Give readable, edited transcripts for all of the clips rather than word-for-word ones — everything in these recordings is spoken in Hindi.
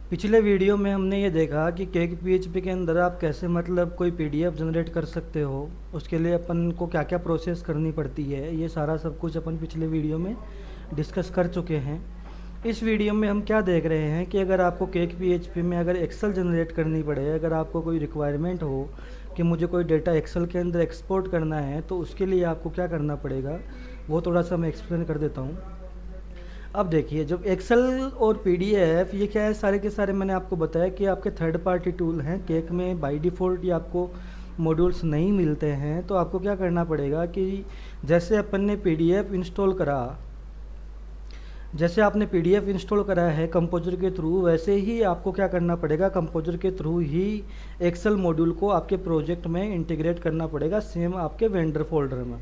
पिछले वीडियो में हमने ये देखा कि केक पीएचपी के अंदर आप कैसे मतलब कोई पीडीएफ जनरेट कर सकते हो। उसके लिए अपन को क्या क्या प्रोसेस करनी पड़ती है, ये सारा सब कुछ अपन पिछले वीडियो में डिस्कस कर चुके हैं। इस वीडियो में हम क्या देख रहे हैं कि अगर आपको केक पीएचपी में अगर एक्सेल जनरेट करनी पड़े, अगर आपको कोई रिक्वायरमेंट हो कि मुझे कोई डेटा एक्सेल के अंदर एक्सपोर्ट करना है, तो उसके लिए आपको क्या करना पड़ेगा वो थोड़ा सा मैं एक्सप्लेन कर देता हूँ। अब देखिए, जब एक्सेल और पीडीएफ ये क्या है, सारे के सारे मैंने आपको बताया कि आपके थर्ड पार्टी टूल हैं। केक में बाय डिफ़ॉल्ट ये आपको मॉड्यूल्स नहीं मिलते हैं, तो आपको क्या करना पड़ेगा कि जैसे अपन ने पीडीएफ इंस्टॉल करा, जैसे आपने पीडीएफ इंस्टॉल करा है कंपोजर के थ्रू, वैसे ही आपको क्या करना पड़ेगा, कंपोजर के थ्रू ही एक्सेल मॉड्यूल को आपके प्रोजेक्ट में इंटीग्रेट करना पड़ेगा, सेम आपके वेंडर फोल्डर में।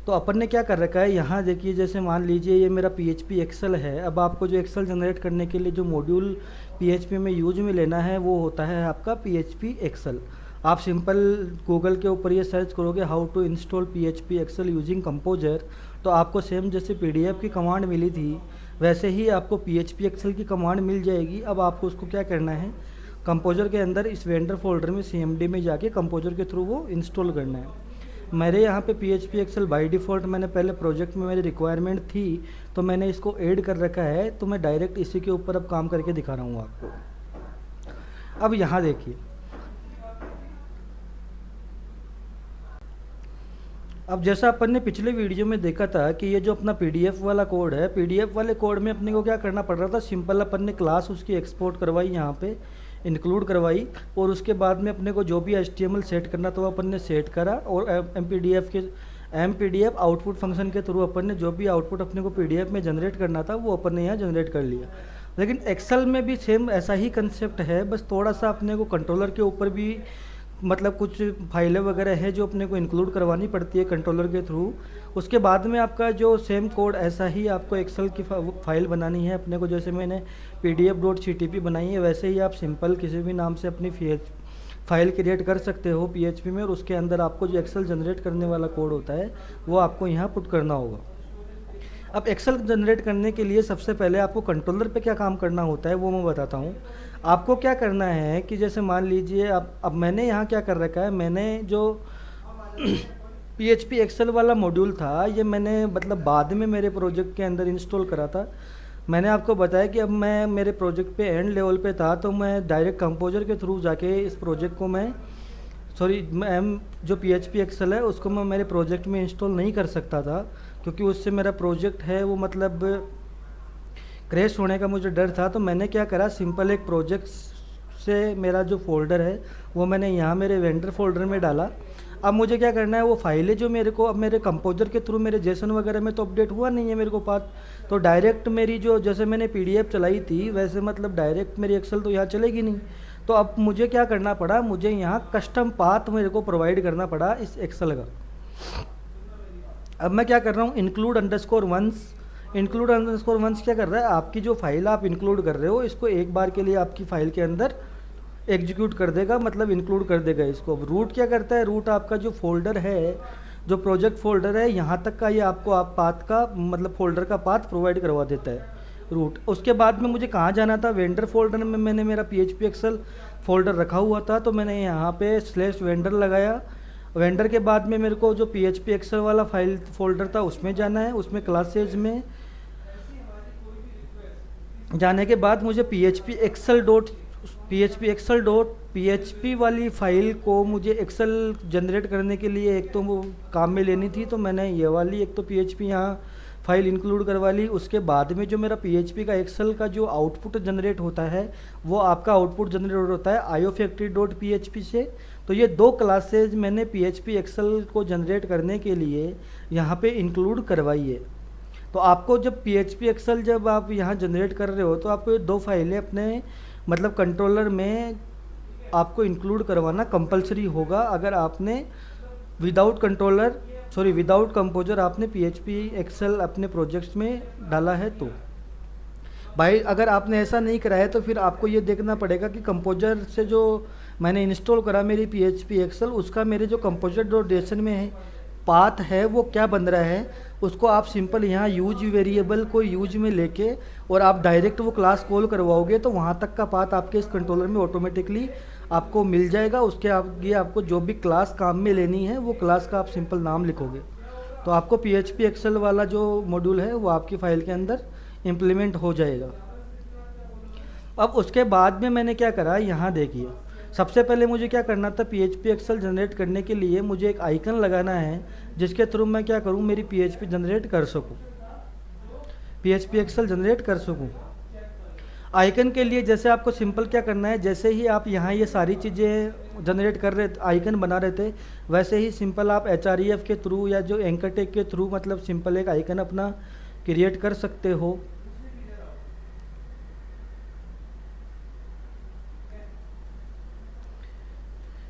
तो अपन ने क्या कर रखा है, यहाँ देखिए, जैसे मान लीजिए ये मेरा पीएचपी एक्सेल है। अब आपको जो एक्सेल जनरेट करने के लिए जो मॉड्यूल पीएचपी में यूज में लेना है वो होता है आपका पीएचपी एक्सेल। आप सिंपल गूगल के ऊपर ये सर्च करोगे how to install PHP Excel using composer, तो आपको सेम जैसे पीडीएफ की कमांड मिली थी वैसे ही आपको पीएचपी एक्सेल की कमांड मिल जाएगी। अब आपको उसको क्या करना है, कंपोजर के अंदर इस वेंडर फोल्डर में सीएमडी में जाके कंपोजर के थ्रू वो इंस्टॉल करना है। मेरे यहाँ पे पीएचपी एक्सेल बाय डिफ़ॉल्ट मैंने पहले प्रोजेक्ट में मेरी रिक्वायरमेंट थी तो मैंने इसको ऐड कर रखा है, तो मैं डायरेक्ट इसी के ऊपर अब काम करके दिखा रहा हूँ आपको। अब यहाँ देखिए, अब जैसा अपन ने पिछले वीडियो में देखा था कि ये जो अपना पीडीएफ वाला कोड है, पीडीएफ वाले कोड में अपने को क्या करना पड़ रहा था, सिंपल अपन ने क्लास उसकी एक्सपोर्ट करवाई, यहाँ पे इंक्लूड करवाई, और उसके बाद में अपने को जो भी एचटीएमएल सेट करना था वो अपन ने सेट करा, और एमपीडीएफ आउटपुट फंक्शन के थ्रू अपन ने जो भी आउटपुट अपने को पीडीएफ में जनरेट करना था वो अपन ने यहाँ जनरेट कर लिया। लेकिन एक्सेल में भी सेम ऐसा ही कंसेप्ट है, बस थोड़ा सा अपने को कंट्रोलर के ऊपर भी मतलब कुछ फाइलें वगैरह है जो अपने को इंक्लूड करवानी पड़ती है कंट्रोलर के थ्रू। उसके बाद में आपका जो सेम कोड ऐसा ही आपको एक्सेल की फाइल बनानी है अपने को, जैसे मैंने pdf.ctp बनाई है वैसे ही आप सिंपल किसी भी नाम से अपनी फाइल क्रिएट कर सकते हो पीएचपी में, और उसके अंदर आपको जो एक्सेल जनरेट करने वाला कोड होता है वो आपको यहाँ पुट करना होगा। अब एक्सेल जनरेट करने के लिए सबसे पहले आपको कंट्रोलर पे क्या काम करना होता है वो मैं बताता हूँ। आपको क्या करना है कि जैसे मान लीजिए अब मैंने यहाँ क्या कर रखा है, मैंने जो पीएचपी एक्सेल वाला मॉड्यूल था ये मैंने मतलब बाद में मेरे प्रोजेक्ट के अंदर इंस्टॉल करा था। मैंने आपको बताया कि अब मैं मेरे प्रोजेक्ट पे एंड लेवल पे था, तो मैं डायरेक्ट कंपोजर के थ्रू जाके इस प्रोजेक्ट को मैं जो पीएचपी एक्सेल है उसको मैं मेरे प्रोजेक्ट में इंस्टॉल नहीं कर सकता था, क्योंकि उससे मेरा प्रोजेक्ट है वो मतलब क्रैश होने का मुझे डर था। तो मैंने क्या करा, सिंपल एक प्रोजेक्ट से मेरा जो फोल्डर है वो मैंने यहाँ मेरे वेंडर फोल्डर में डाला। अब मुझे क्या करना है, वो फाइलें जो मेरे को अब मेरे कंपोजर के थ्रू मेरे जेसन वगैरह में तो अपडेट हुआ नहीं है मेरे को पाथ, तो डायरेक्ट मेरी जो जैसे मैंने पीडीएफ चलाई थी वैसे मतलब डायरेक्ट मेरी एक्सेल तो यहाँ चलेगी नहीं। तो अब मुझे क्या करना पड़ा, मुझे यहाँ कस्टम पाथ मेरे को प्रोवाइड करना पड़ा इस एक्सेल का। अब मैं क्या कर रहा हूँ, इंक्लूड अंडरस्कोर वंस क्या कर रहा है, आपकी जो फाइल आप इंक्लूड कर रहे हो इसको एक बार के लिए आपकी फाइल के अंदर एग्जीक्यूट कर देगा, मतलब इंक्लूड कर देगा इसको। अब रूट क्या करता है, रूट आपका जो फोल्डर है, जो प्रोजेक्ट फोल्डर है यहाँ तक का ये आपको आप पाथ का मतलब फोल्डर का पाथ प्रोवाइड करवा देता है रूट। उसके बाद में मुझे कहाँ जाना था, वेंडर फोल्डर में मैंने मेरा पीएचपी एक्सेल फोल्डर रखा हुआ था, तो मैंने यहाँ पे /वेंडर लगाया। वेंडर के बाद में मेरे को जो पीएचपी एक्सेल वाला फाइल फोल्डर था उसमें जाना है, उसमें क्लासेज में जाने के बाद मुझे php वाली फाइल को मुझे एक्सेल जनरेट करने के लिए एक तो वो काम में लेनी थी, तो मैंने ये वाली एक तो php यहाँ फाइल इंक्लूड करवा ली। उसके बाद में जो मेरा php का एक्सेल का जो आउटपुट जनरेट होता है वो आपका आउटपुट जनरेट होता है iofactory.php से। तो ये दो क्लासेज मैंने php एक्सेल को जनरेट करने के लिए यहाँ पे इंक्लूड करवाई है। तो आपको जब php एक्सेल जब आप यहाँ जनरेट कर रहे हो तो आपको ये दो फाइलें अपने मतलब कंट्रोलर में आपको इंक्लूड करवाना कंपलसरी होगा, अगर आपने विदाउट कंपोजर आपने php एक्सेल अपने प्रोजेक्ट्स में डाला है। तो भाई अगर आपने ऐसा नहीं कराया तो फिर आपको ये देखना पड़ेगा कि कंपोजर से जो मैंने इंस्टॉल करा मेरी php एक्सेल उसका मेरे जो कंपोजर.json में है पाथ है वो क्या बन रहा है, उसको आप सिंपल यहाँ यूज वेरिएबल को यूज में लेके और आप डायरेक्ट वो क्लास कॉल करवाओगे तो वहाँ तक का पाथ आपके इस कंट्रोलर में ऑटोमेटिकली आपको मिल जाएगा। उसके आगे आपको जो भी क्लास काम में लेनी है वो क्लास का आप सिंपल नाम लिखोगे तो आपको PHP एक्सेल वाला जो मॉड्यूल है वो आपकी फ़ाइल के अंदर इम्प्लीमेंट हो जाएगा। अब उसके बाद में मैंने क्या करा, यहाँ देखिए, सबसे पहले मुझे क्या करना था, PHP एक्सेल जनरेट करने के लिए मुझे एक आइकन लगाना है जिसके थ्रू मैं क्या करूँ, मेरी PHP जनरेट कर सकूँ, PHP एक्सेल जनरेट कर सकूँ। आइकन के लिए जैसे आपको सिंपल क्या करना है, जैसे ही आप यहाँ ये सारी चीज़ें जनरेट कर रहे आइकन बना रहे थे, वैसे ही सिंपल आप HREF के थ्रू या जो एंकर टेक के थ्रू मतलब सिंपल एक आइकन अपना क्रिएट कर सकते हो।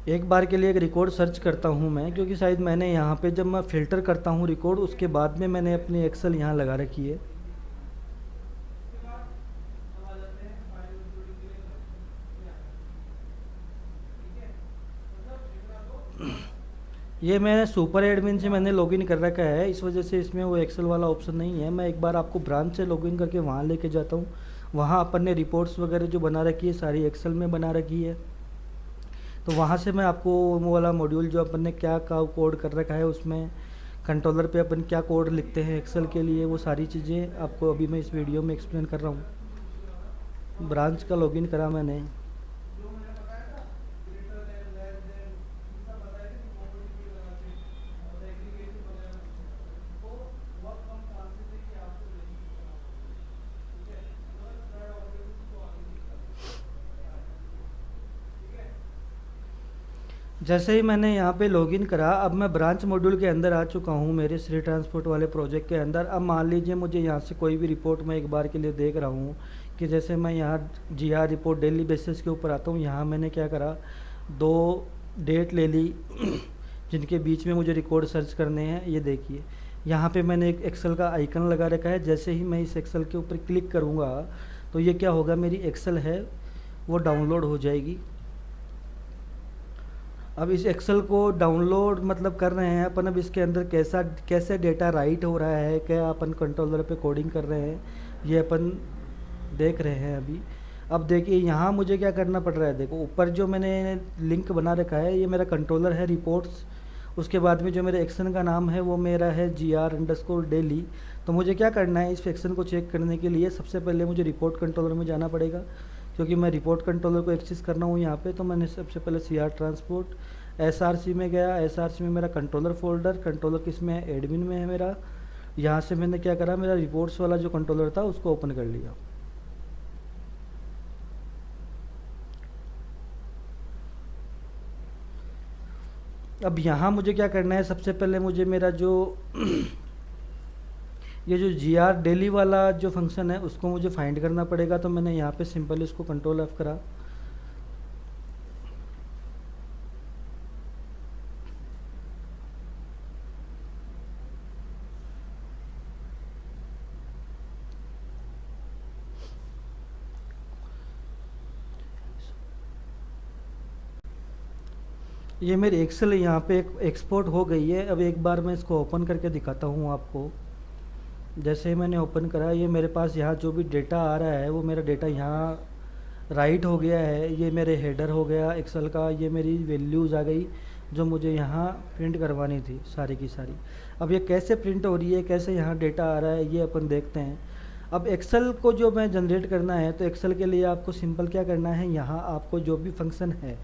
एक बार के लिए एक रिकॉर्ड सर्च करता हूँ मैं, क्योंकि शायद मैंने यहाँ पे जब मैं फ़िल्टर करता हूँ रिकॉर्ड उसके बाद में मैंने अपनी एक्सेल यहाँ लगा रखी है। ये मैं सुपर एडमिन से मैंने लॉगिन कर रखा है, इस वजह से इसमें वो एक्सेल वाला ऑप्शन नहीं है। मैं एक बार आपको ब्रांच से लॉगिन करके वहाँ लेके जाता हूँ। वहाँ अपन ने रिपोर्ट्स वगैरह जो बना रखी है सारी एक्सेल में बना रखी है, तो वहाँ से मैं आपको वो वाला मॉड्यूल जो अपन ने क्या का कोड कर रखा है उसमें कंट्रोलर पे अपन क्या कोड लिखते हैं एक्सेल के लिए, वो सारी चीज़ें आपको अभी मैं इस वीडियो में एक्सप्लेन कर रहा हूँ। ब्रांच का लॉगिन करा मैंने। जैसे ही मैंने यहाँ पे लॉगिन करा, अब मैं ब्रांच मॉड्यूल के अंदर आ चुका हूँ मेरे श्री ट्रांसपोर्ट वाले प्रोजेक्ट के अंदर। अब मान लीजिए मुझे यहाँ से कोई भी रिपोर्ट मैं एक बार के लिए देख रहा हूँ कि जैसे मैं यहाँ GR रिपोर्ट डेली बेसिस के ऊपर आता हूँ। यहाँ मैंने क्या करा, 2 डेट ले ली जिनके बीच में मुझे रिकॉर्ड सर्च करने हैं। ये देखिए यहाँ पे मैंने एक एक्सेल का आइकन लगा रखा है। जैसे ही मैं इस एक्सेल के ऊपर क्लिक करूँगा तो ये क्या होगा, मेरी एक्सेल है वो डाउनलोड हो जाएगी। अब इस एक्सेल को डाउनलोड मतलब कर रहे हैं अपन। अब इसके अंदर कैसे डेटा राइट हो रहा है, क्या अपन कंट्रोलर पे कोडिंग कर रहे हैं, ये अपन देख रहे हैं अभी। अब देखिए यहाँ मुझे क्या करना पड़ रहा है, देखो ऊपर जो मैंने लिंक बना रखा है ये मेरा कंट्रोलर है रिपोर्ट्स। उसके बाद में जो मेरे एक्शन का नाम है वो मेरा है GR_daily। तो मुझे क्या करना है, इस एक्शन को चेक करने के लिए सबसे पहले मुझे रिपोर्ट कंट्रोलर में जाना पड़ेगा, क्योंकि मैं रिपोर्ट कंट्रोलर को एक्सेस करना हूँ यहाँ पे। तो मैंने सबसे पहले CR ट्रांसपोर्ट SRC में गया। SRC में मेरा कंट्रोलर फोल्डर, कंट्रोलर किस में है, एडमिन में है मेरा। यहाँ से मैंने क्या करा, मेरा रिपोर्ट्स वाला जो कंट्रोलर था उसको ओपन कर लिया। अब यहाँ मुझे क्या करना है, सबसे पहले मुझे मेरा जो ये जो GR डेली वाला जो फंक्शन है उसको मुझे फाइंड करना पड़ेगा। तो मैंने यहाँ पे सिंपल इसको कंट्रोल F करा। ये मेरी एक्सेल यहाँ पे एक्सपोर्ट हो गई है। अब एक बार मैं इसको ओपन करके दिखाता हूँ आपको। जैसे ही मैंने ओपन करा, ये मेरे पास यहाँ जो भी डेटा आ रहा है वो मेरा डेटा यहाँ राइट हो गया है। ये मेरे हेडर हो गया एक्सेल का, ये मेरी वैल्यूज़ आ गई जो मुझे यहाँ प्रिंट करवानी थी सारी की सारी। अब ये कैसे प्रिंट हो रही है, कैसे यहाँ डेटा आ रहा है, ये अपन देखते हैं। अब एक्सेल को जो मैं जनरेट करना है, तो एक्सेल के लिए आपको सिंपल क्या करना है, यहाँ आपको जो भी फंक्शन है,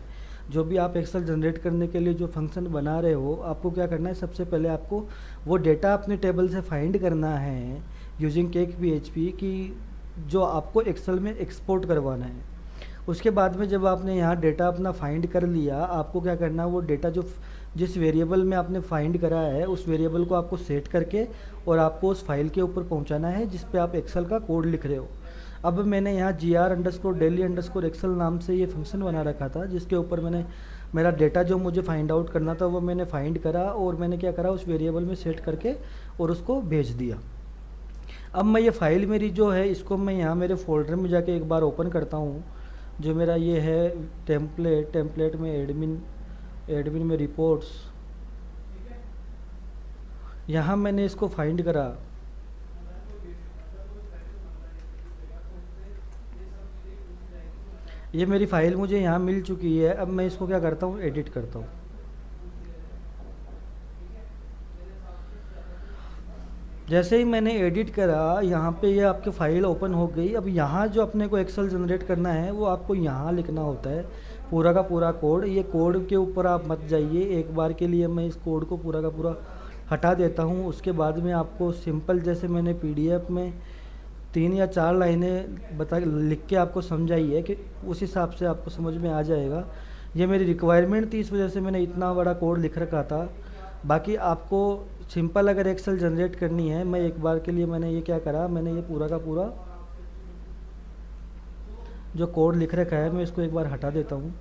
जो भी आप एक्सेल जनरेट करने के लिए जो फंक्शन बना रहे हो, आपको क्या करना है, सबसे पहले आपको वो डेटा अपने टेबल से फाइंड करना है यूजिंग केक PHP की, जो आपको एक्सेल में एक्सपोर्ट करवाना है। उसके बाद में जब आपने यहाँ डेटा अपना फाइंड कर लिया, आपको क्या करना है, वो डेटा जो जिस वेरिएबल में आपने फाइंड करा है उस वेरिएबल को आपको सेट करके और आपको उस फाइल के ऊपर पहुँचाना है जिस पे आप एक्सेल का कोड लिख रहे हो। अब मैंने यहाँ GR_daily_excel नाम से ये फंक्शन बना रखा था, जिसके ऊपर मैंने मेरा डेटा जो मुझे फाइंड आउट करना था वो मैंने फाइंड करा और मैंने क्या करा, उस वेरिएबल में सेट करके और उसको भेज दिया। अब मैं ये फाइल मेरी जो है इसको मैं यहाँ मेरे फोल्डर में जाके एक बार ओपन करता हूँ। जो मेरा ये है टेम्पलेट में एडमिन में रिपोर्ट्स, यहाँ मैंने इसको फाइंड करा। ये मेरी फ़ाइल मुझे यहाँ मिल चुकी है। अब मैं इसको क्या करता हूँ, एडिट करता हूँ। जैसे ही मैंने एडिट करा, यहाँ पे ये आपकी फ़ाइल ओपन हो गई। अब यहाँ जो अपने को एक्सेल जनरेट करना है वो आपको यहाँ लिखना होता है, पूरा का पूरा कोड। ये कोड के ऊपर आप मत जाइए, एक बार के लिए मैं इस कोड को पूरा का पूरा हटा देता हूँ। उसके बाद में आपको सिंपल, जैसे मैंने पीडीएफ में 3 या 4 लाइनें बता लिख के आपको समझाई है, कि उस हिसाब से आपको समझ में आ जाएगा। ये मेरी रिक्वायरमेंट थी, इस वजह से मैंने इतना बड़ा कोड लिख रखा था। बाकी आपको सिंपल अगर एक्सेल जनरेट करनी है, मैं एक बार के लिए मैंने ये क्या करा, मैंने ये पूरा का पूरा जो कोड लिख रखा है मैं इसको एक बार हटा देता हूँ।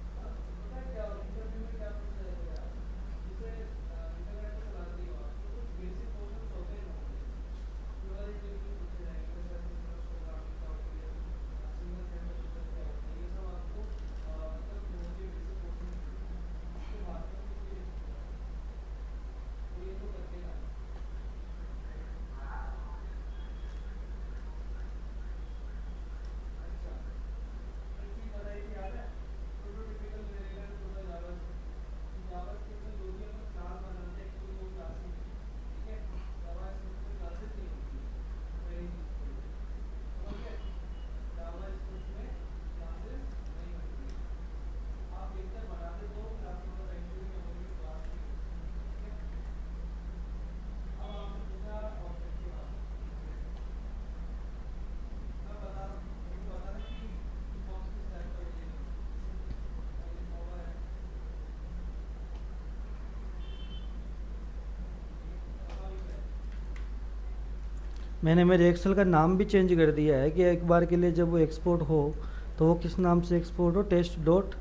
मैंने मेरे एक्सेल का नाम भी चेंज कर दिया है, कि एक बार के लिए जब वो एक्सपोर्ट हो तो वो किस नाम से एक्सपोर्ट हो, टेस्ट डॉट,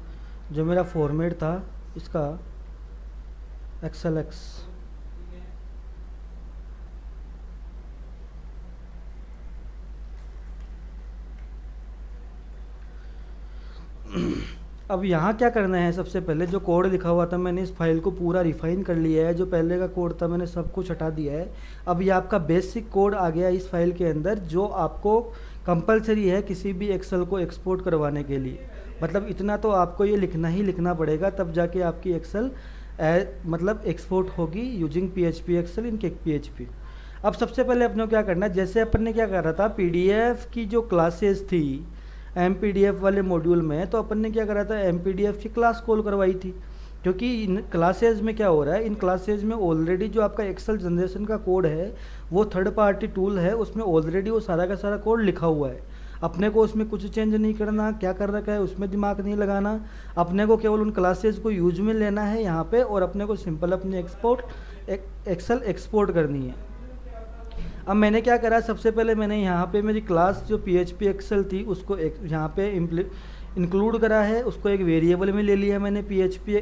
जो मेरा फॉर्मेट था इसका, एक्सेल एक्स। अब यहाँ क्या करना है, सबसे पहले जो कोड लिखा हुआ था मैंने इस फाइल को पूरा रिफाइन कर लिया है। जो पहले का कोड था मैंने सब कुछ हटा दिया है। अब ये आपका बेसिक कोड आ गया इस फाइल के अंदर, जो आपको कंपलसरी है किसी भी एक्सेल को एक्सपोर्ट करवाने के लिए। मतलब इतना तो आपको ये लिखना ही लिखना पड़ेगा, तब जाके आपकी एक्सेल मतलब एक्सपोर्ट होगी using PHP Excel in PHP। अब सबसे पहले अपने को क्या करना है, जैसे अपन ने क्या करा था, PDF की जो क्लासेस थी MPDF वाले मॉड्यूल में, तो अपन ने क्या करा था, MPDF की क्लास कॉल करवाई थी। क्योंकि इन क्लासेज में क्या हो रहा है, इन क्लासेज में ऑलरेडी जो आपका एक्सेल जनरेशन का कोड है वो थर्ड पार्टी टूल है, उसमें ऑलरेडी वो सारा का सारा कोड लिखा हुआ है। अपने को उसमें कुछ चेंज नहीं करना, क्या कर रखा है उसमें दिमाग नहीं लगाना। अपने को केवल उन क्लासेज को यूज में लेना है यहाँ पे, और अपने को सिंपल अपनी एक्सेल एक्सपोर्ट करनी है। अब मैंने क्या करा, सबसे पहले मैंने यहाँ पे मेरी क्लास जो PHP एक्सेल थी उसको यहाँ पे इंक्लूड करा है, उसको एक वेरिएबल में ले लिया मैंने, PHP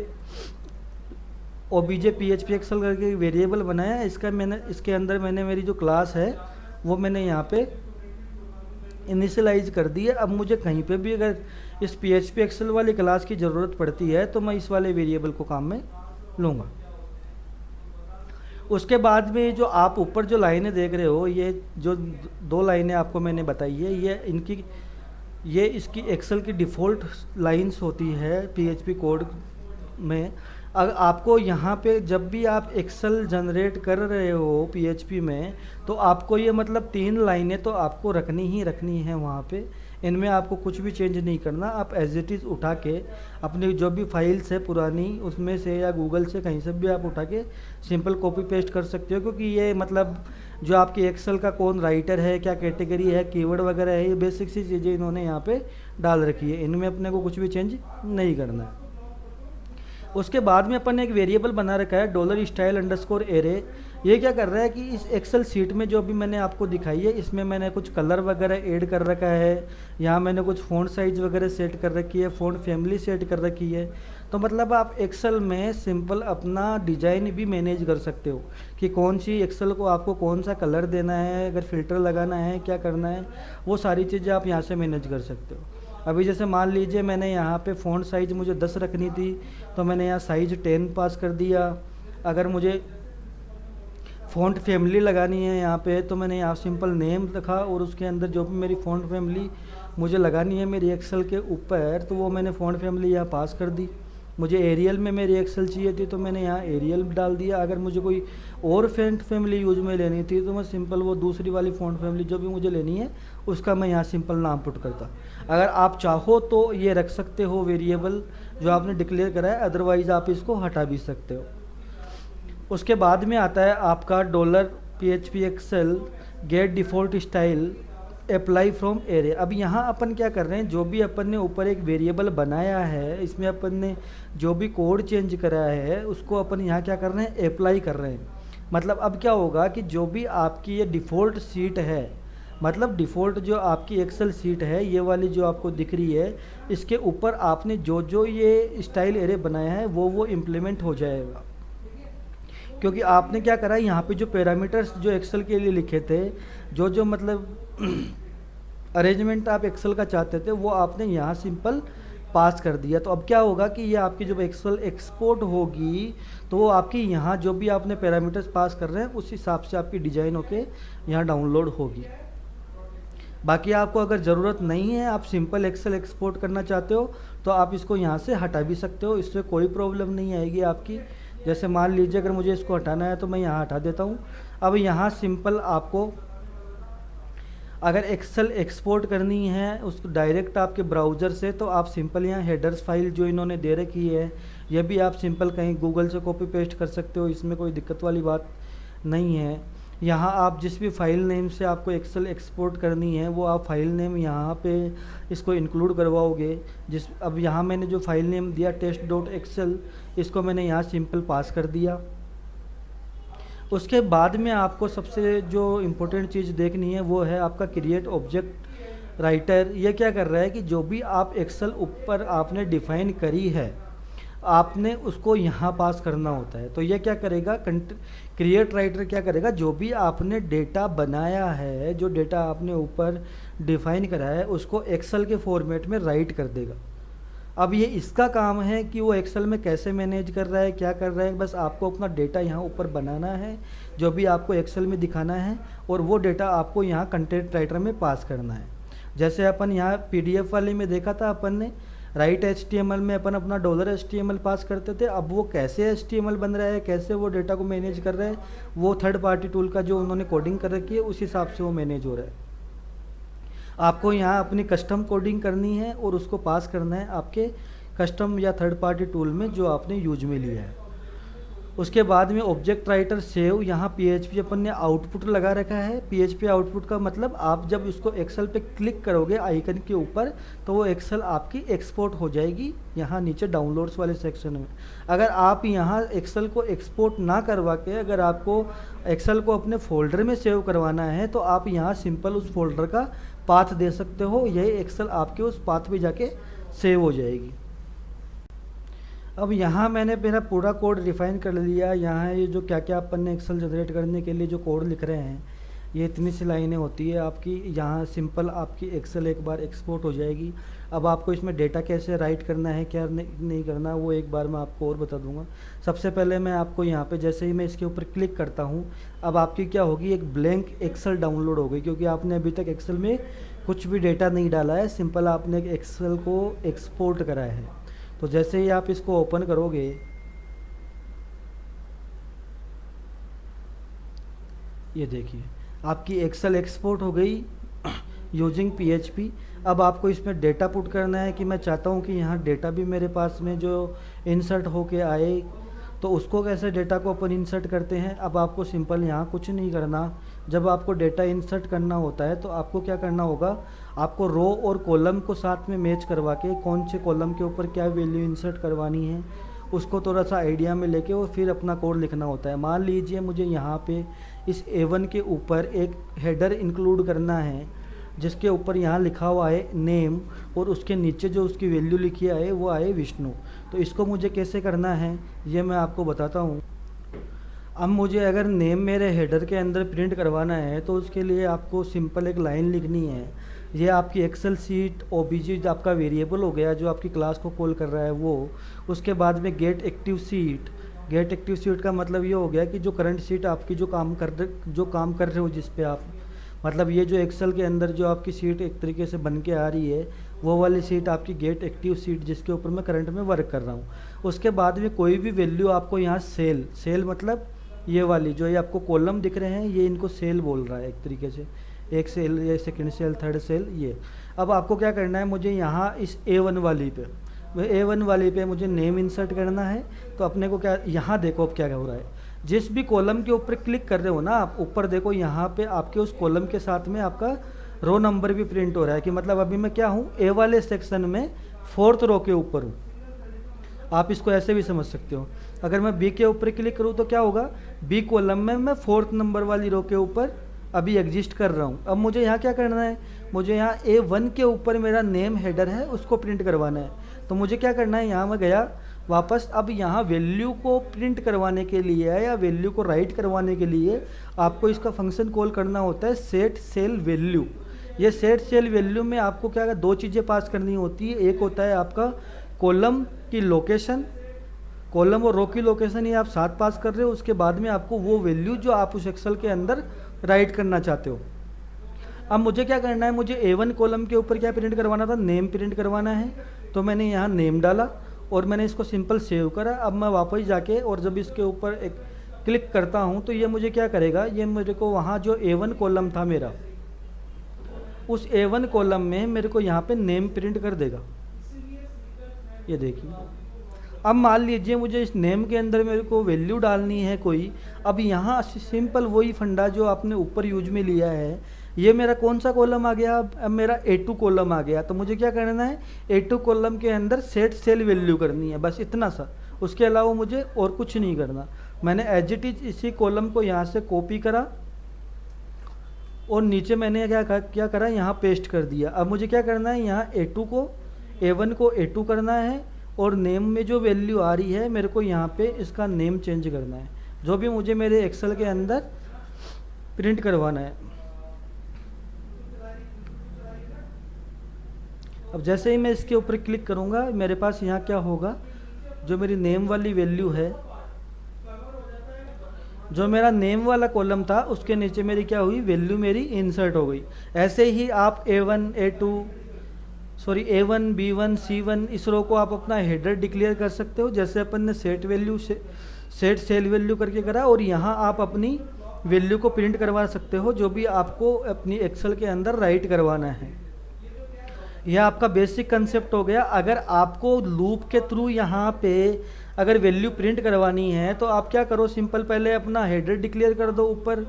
OBJ PHP एक्सेल करके एक वेरिएबल बनाया। इसके अंदर मैंने मेरी जो क्लास है वो मैंने यहाँ पे इनिशियलाइज कर दी है। अब मुझे कहीं पे भी अगर इस PHP एक्सेल वाली क्लास की ज़रूरत पड़ती है तो मैं इस वाले वेरिएबल को काम में लूँगा। उसके बाद में जो आप ऊपर जो लाइनें देख रहे हो, ये जो 2 लाइनें आपको मैंने बताई है, ये इसकी एक्सेल की डिफ़ॉल्ट लाइंस होती है PHP कोड में। अगर आपको यहाँ पे जब भी आप एक्सेल जनरेट कर रहे हो PHP में, तो आपको ये मतलब 3 लाइनें तो आपको रखनी ही रखनी है वहाँ पे। इनमें आपको कुछ भी चेंज नहीं करना। आप एज इट इज़ उठा के अपनी जो भी फाइल्स है पुरानी, उसमें से या गूगल से कहीं से भी आप उठा के सिंपल कॉपी पेस्ट कर सकते हो। क्योंकि ये मतलब जो आपकी एक्सेल का कौन राइटर है, क्या कैटेगरी है, कीवर्ड वगैरह है, ये बेसिक सी चीज़ें इन्होंने यहाँ पे डाल रखी है। इनमें अपने को कुछ भी चेंज नहीं करना है। उसके बाद में अपन ने एक वेरिएबल बना रखा है $style_array। ये क्या कर रहा है कि इस एक्सेल सीट में जो भी मैंने आपको दिखाई है, इसमें मैंने कुछ कलर वगैरह ऐड कर रखा है। यहाँ मैंने कुछ फ़ॉन्ट साइज़ वगैरह सेट कर रखी है, फ़ॉन्ट फैमिली सेट कर रखी है। तो मतलब आप एक्सेल में सिंपल अपना डिज़ाइन भी मैनेज कर सकते हो, कि कौन सी एक्सेल को आपको कौन सा कलर देना है, अगर फ़िल्टर लगाना है, क्या करना है, वो सारी चीज़ें आप यहाँ से मैनेज कर सकते हो। अभी जैसे मान लीजिए मैंने यहाँ पे फ़ॉन्ट साइज़ मुझे 10 रखनी थी, तो मैंने यहाँ साइज़ 10 पास कर दिया। अगर मुझे फ़ॉन्ट फैमिली लगानी है यहाँ पे, तो मैंने यहाँ सिंपल नेम रखा और उसके अंदर जो भी मेरी फ़ॉन्ट फैमिली मुझे लगानी है मेरी एक्सेल के ऊपर, तो वो मैंने फ़ॉन्ट फैमिली यहाँ पास कर दी। मुझे एरियल में मेरी एक्सेल चाहिए थी तो मैंने यहाँ एरियल डाल दिया। अगर मुझे कोई और फ़ॉन्ट फैमिली यूज में लेनी थी तो मैं सिंपल वो दूसरी वाली फ़ॉन्ट फैमिली जो भी मुझे लेनी है उसका मैं यहाँ सिंपल नाम पुट करता। अगर आप चाहो तो ये रख सकते हो वेरिएबल जो आपने डिक्लेयर करा है, अदरवाइज़ आप इसको हटा भी सकते हो। उसके बाद में आता है आपका $PHP Excel get default style apply from area. अब यहाँ अपन क्या कर रहे हैं, जो भी अपन ने ऊपर एक वेरिएबल बनाया है, इसमें अपन ने जो भी कोड चेंज करा है उसको अपन यहाँ क्या कर रहे हैं, अप्लाई कर रहे हैं। मतलब अब क्या होगा कि जो भी आपकी ये डिफ़ॉल्ट सीट है, मतलब डिफ़ॉल्ट जो आपकी एक्सेल सीट है ये वाली जो आपको दिख रही है, इसके ऊपर आपने जो जो ये स्टाइल एरे बनाया है वो इम्प्लीमेंट हो जाएगा। क्योंकि आपने क्या करा है, यहाँ पे जो पैरामीटर्स जो एक्सेल के लिए लिखे थे, जो मतलब अरेंजमेंट आप एक्सेल का चाहते थे वो आपने यहाँ सिंपल पास कर दिया। तो अब क्या होगा कि ये आपकी जब एक्सेल एक्सपोर्ट होगी तो वो आपकी यहाँ जो भी आपने पैरामीटर्स पास कर रहे हैं उस हिसाब से आपकी डिजाइन होके यहाँ डाउनलोड होगी। बाकी आपको अगर ज़रूरत नहीं है, आप सिंपल एक्सेल एक्सपोर्ट करना चाहते हो तो आप इसको यहाँ से हटा भी सकते हो, इससे कोई प्रॉब्लम नहीं आएगी आपकी। जैसे मान लीजिए अगर मुझे इसको हटाना है तो मैं यहाँ हटा देता हूँ। अब यहाँ सिंपल आपको अगर एक्सेल एक्सपोर्ट करनी है उसको डायरेक्ट आपके ब्राउज़र से, तो आप सिंपल यहाँ हेडर्स फाइल जो इन्होंने दे रखी है ये भी आप सिंपल कहीं गूगल से कॉपी पेस्ट कर सकते हो, इसमें कोई दिक्कत वाली बात नहीं है। यहाँ आप जिस भी फाइल नेम से आपको एक्सेल एक्सपोर्ट करनी है वो आप फाइल नेम यहाँ पे इसको इंक्लूड करवाओगे। अब यहाँ मैंने जो फाइल नेम दिया test.xl, इसको मैंने यहाँ सिंपल पास कर दिया। उसके बाद में आपको सबसे जो इम्पोर्टेंट चीज़ देखनी है वो है आपका क्रिएट ऑब्जेक्ट राइटर। ये क्या कर रहा है कि जो भी आप एक्सेल ऊपर आपने डिफ़ाइन करी है आपने उसको यहाँ पास करना होता है। तो ये क्या करेगा, क्रिएट राइटर क्या करेगा, जो भी आपने डेटा बनाया है, जो डेटा आपने ऊपर डिफ़ाइन करा है उसको एक्सेल के फॉर्मेट में राइट कर देगा। अब ये इसका काम है कि वो एक्सेल में कैसे मैनेज कर रहा है, क्या कर रहा है, बस आपको अपना डेटा यहाँ ऊपर बनाना है जो भी आपको एक्सेल में दिखाना है और वो डेटा आपको यहाँ कंटेंट राइटर में पास करना है। जैसे अपन यहाँ PDF वाले में देखा था अपन ने राइट HTML में अपन अपना $HTML पास करते थे। अब वो कैसे HTML बन रहा है, कैसे वो डेटा को मैनेज कर रहा है, वो थर्ड पार्टी टूल का जो उन्होंने कोडिंग कर रखी है उस हिसाब से वो मैनेज हो रहा है। आपको यहाँ अपनी कस्टम कोडिंग करनी है और उसको पास करना है आपके कस्टम या थर्ड पार्टी टूल में जो आपने यूज में लिया है। उसके बाद में ऑब्जेक्ट राइटर सेव, यहाँ PHP अपन ने आउटपुट लगा रखा है। PHP आउटपुट का मतलब आप जब इसको एक्सेल पे क्लिक करोगे आइकन के ऊपर तो वो एक्सेल आपकी एक्सपोर्ट हो जाएगी यहाँ नीचे डाउनलोड्स वाले सेक्शन में। अगर आप यहाँ एक्सेल को एक्सपोर्ट ना करवा के अगर आपको एक्सेल को अपने फोल्डर में सेव करवाना है तो आप यहाँ सिंपल उस फोल्डर का पाथ दे सकते हो, यही एक्सेल आपके उस पाथ पे जाके सेव हो जाएगी। अब यहाँ मैंने मेरा पूरा कोड रिफाइन कर लिया। यहाँ ये जो क्या क्या अपन ने एक्सेल जनरेट करने के लिए जो कोड लिख रहे हैं ये इतनी सी लाइनें होती है आपकी। यहाँ सिंपल आपकी एक्सेल एक बार एक्सपोर्ट हो जाएगी। अब आपको इसमें डेटा कैसे राइट करना है, क्या नहीं करना, वो एक बार मैं आपको और बता दूंगा। सबसे पहले मैं आपको यहाँ पे जैसे ही मैं इसके ऊपर क्लिक करता हूँ अब आपकी क्या होगी, एक ब्लैंक एक्सेल डाउनलोड हो गई, क्योंकि आपने अभी तक एक्सेल में कुछ भी डेटा नहीं डाला है, सिंपल आपने एक्सेल को एक्सपोर्ट करा है। तो जैसे ही आप इसको ओपन करोगे ये देखिए आपकी एक्सेल एक्सपोर्ट हो गई यूजिंग PHP। अब आपको इसमें डेटा पुट करना है कि मैं चाहता हूँ कि यहाँ डेटा भी मेरे पास में जो इंसर्ट होके आए, तो उसको कैसे डेटा को अपन इंसर्ट करते हैं। अब आपको सिंपल यहाँ कुछ नहीं करना। जब आपको डेटा इंसर्ट करना होता है तो आपको क्या करना होगा, आपको रो और कॉलम को साथ में मैच करवा के कौन से कॉलम के ऊपर क्या वैल्यू इंसर्ट करवानी है उसको थोड़ा सा आइडिया में लेके और फिर अपना कोड लिखना होता है। मान लीजिए मुझे यहाँ पे इस A1 के ऊपर एक हेडर इंक्लूड करना है जिसके ऊपर यहाँ लिखा हुआ है नेम और उसके नीचे जो उसकी वैल्यू लिखी है वो आए विष्णु। तो इसको मुझे कैसे करना है ये मैं आपको बताता हूँ। अब मुझे अगर नेम मेरे हेडर के अंदर प्रिंट करवाना है तो उसके लिए आपको सिंपल एक लाइन लिखनी है। ये आपकी एक्सेल सीट OBJ आपका वेरिएबल हो गया जो आपकी क्लास को कॉल कर रहा है वो। उसके बाद में gate active seat gate active seat का मतलब ये हो गया कि जो करंट सीट आपकी जो काम कर रहे हो जिस पे आप, मतलब ये जो एक्सेल के अंदर जो आपकी सीट एक तरीके से बन के आ रही है, वो वाली सीट आपकी गेट एक्टिव सीट जिसके ऊपर मैं करंट में वर्क कर रहा हूँ। उसके बाद में कोई भी वैल्यू आपको यहाँ सेल मतलब ये वाली जो ये आपको कॉलम दिख रहे हैं, ये इनको सेल बोल रहा है एक तरीके से, एक सेल, ये सेकंड सेल, थर्ड सेल, ये। अब आपको क्या करना है, मुझे यहाँ इस A1 वाली पे, A1 वाली पे मुझे नेम इंसर्ट करना है। तो अपने को क्या, यहाँ देखो अब क्या हो रहा है, जिस भी कॉलम के ऊपर क्लिक कर रहे हो ना आप, ऊपर देखो यहाँ पे आपके उस कॉलम के साथ में आपका रो नंबर भी प्रिंट हो रहा है, कि मतलब अभी मैं क्या हूँ, ए वाले सेक्शन में 4th रो के ऊपर हूँ। आप इसको ऐसे भी समझ सकते हो। अगर मैं बी के ऊपर क्लिक करूँ तो क्या होगा, बी कॉलम में मैं 4th नंबर वाली रो के ऊपर अभी एग्जिस्ट कर रहा हूँ। अब मुझे यहाँ क्या करना है, मुझे यहाँ A1 के ऊपर मेरा नेम हेडर है उसको प्रिंट करवाना है। तो मुझे क्या करना है, यहाँ मैं गया वापस, अब यहाँ वैल्यू को प्रिंट करवाने के लिए या वैल्यू को राइट करवाने के लिए आपको इसका फंक्शन कॉल करना होता है सेट सेल वैल्यू। ये सेट सेल वैल्यू में आपको क्या, दो चीज़ें पास करनी होती है। एक होता है आपका कॉलम की लोकेशन, कॉलम और रो की लोकेशन ये आप साथ पास कर रहे हो, उसके बाद में आपको वो वैल्यू जो आप उस एक्सेल के अंदर राइट करना चाहते हो। अब मुझे क्या करना है, मुझे A1 कॉलम के ऊपर क्या प्रिंट करवाना था, नेम प्रिंट करवाना है। तो मैंने यहाँ नेम डाला और मैंने इसको सिंपल सेव करा। अब मैं वापस जाके और जब इसके ऊपर एक क्लिक करता हूँ तो ये मुझे क्या करेगा, ये मेरे को वहाँ जो A1 कॉलम था मेरा, उस A1 कॉलम में मेरे को यहाँ पे नेम प्रिंट कर देगा। ये देखिए, अब मान लीजिए मुझे इस नेम के अंदर मेरे को वैल्यू डालनी है कोई। अब यहाँ सिंपल वही फंडा जो आपने ऊपर यूज में लिया है, ये मेरा कौन सा कॉलम आ गया, अब मेरा A2 कॉलम आ गया। तो मुझे क्या करना है, A2 कॉलम के अंदर सेट सेल वैल्यू करनी है, बस इतना सा, उसके अलावा मुझे और कुछ नहीं करना। मैंने एज इट इज इसी कॉलम को यहाँ से कॉपी करा और नीचे मैंने क्या करा, यहाँ पेस्ट कर दिया। अब मुझे क्या करना है, यहाँ A1 को A2 करना है और नेम में जो वैल्यू आ रही है मेरे को यहाँ पे इसका नेम चेंज करना है, जो भी मुझे मेरे एक्सेल के अंदर प्रिंट करवाना है। अब जैसे ही मैं इसके ऊपर क्लिक करूँगा, मेरे पास यहाँ क्या होगा, जो मेरी नेम वाली वैल्यू है, जो मेरा नेम वाला कॉलम था उसके नीचे मेरी क्या हुई, वैल्यू मेरी इंसर्ट हो गई। ऐसे ही आप A1 B1 C1 इस रो को आप अपना हेडर डिक्लेयर कर सकते हो, जैसे अपन ने सेट सेल वैल्यू करके करा। और यहाँ आप अपनी वैल्यू को प्रिंट करवा सकते हो, जो भी आपको अपनी एक्सेल के अंदर राइट करवाना है। यह आपका बेसिक कंसेप्ट हो गया। अगर आपको लूप के थ्रू यहाँ पे अगर वैल्यू प्रिंट करवानी है तो आप क्या करो, सिंपल पहले अपना हेडर डिक्लेयर कर दो ऊपर।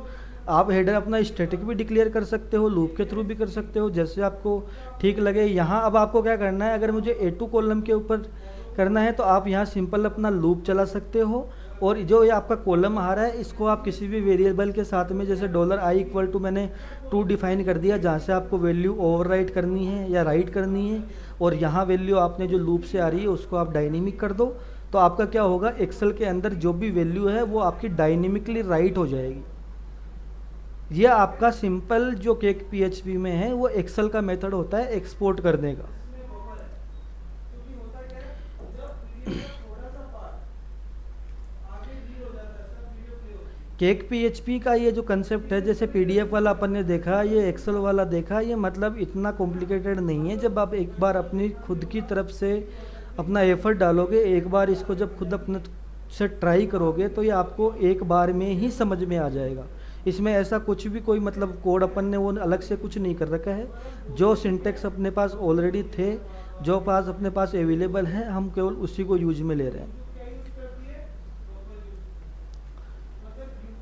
आप हेडर अपना स्टैटिक भी डिक्लेयर कर सकते हो, लूप के थ्रू भी कर सकते हो, जैसे आपको ठीक लगे। यहाँ अब आपको क्या करना है, अगर मुझे A2 कॉलम के ऊपर करना है तो आप यहाँ सिंपल अपना लूप चला सकते हो। और जो ये आपका कॉलम आ रहा है इसको आप किसी भी वेरिएबल के साथ में, जैसे $i = मैंने 2 डिफाइन कर दिया, जहाँ से आपको वैल्यू ओवरराइट करनी है या राइट करनी है। और यहाँ वैल्यू आपने जो लूप से आ रही है उसको आप डायनेमिक कर दो, तो आपका क्या होगा, एक्सेल के अंदर जो भी वैल्यू है वो आपकी डायनेमिकली राइट हो जाएगी। यह आपका सिंपल जो केक PHP में है वो एक्सेल का मेथड होता है एक्सपोर्ट करने का। केक PHP का ये जो कंसेप्ट है, जैसे PDF वाला अपन ने देखा, ये एक्सेल वाला देखा, ये मतलब इतना कॉम्प्लिकेटेड नहीं है। जब आप एक बार अपनी खुद की तरफ से अपना एफर्ट डालोगे, एक बार इसको जब खुद अपने से ट्राई करोगे तो ये आपको एक बार में ही समझ में आ जाएगा। इसमें ऐसा कुछ भी कोई मतलब कोड अपन ने वो अलग से कुछ नहीं कर रखा है। जो सिंटेक्स अपने पास ऑलरेडी थे, जो अपने पास अवेलेबल है, हम केवल उसी को यूज में ले रहे हैं।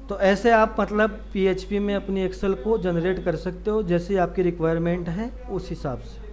तो ऐसे आप मतलब PHP में अपनी एक्सेल को जनरेट कर सकते हो, जैसे आपकी रिक्वायरमेंट है उस हिसाब से।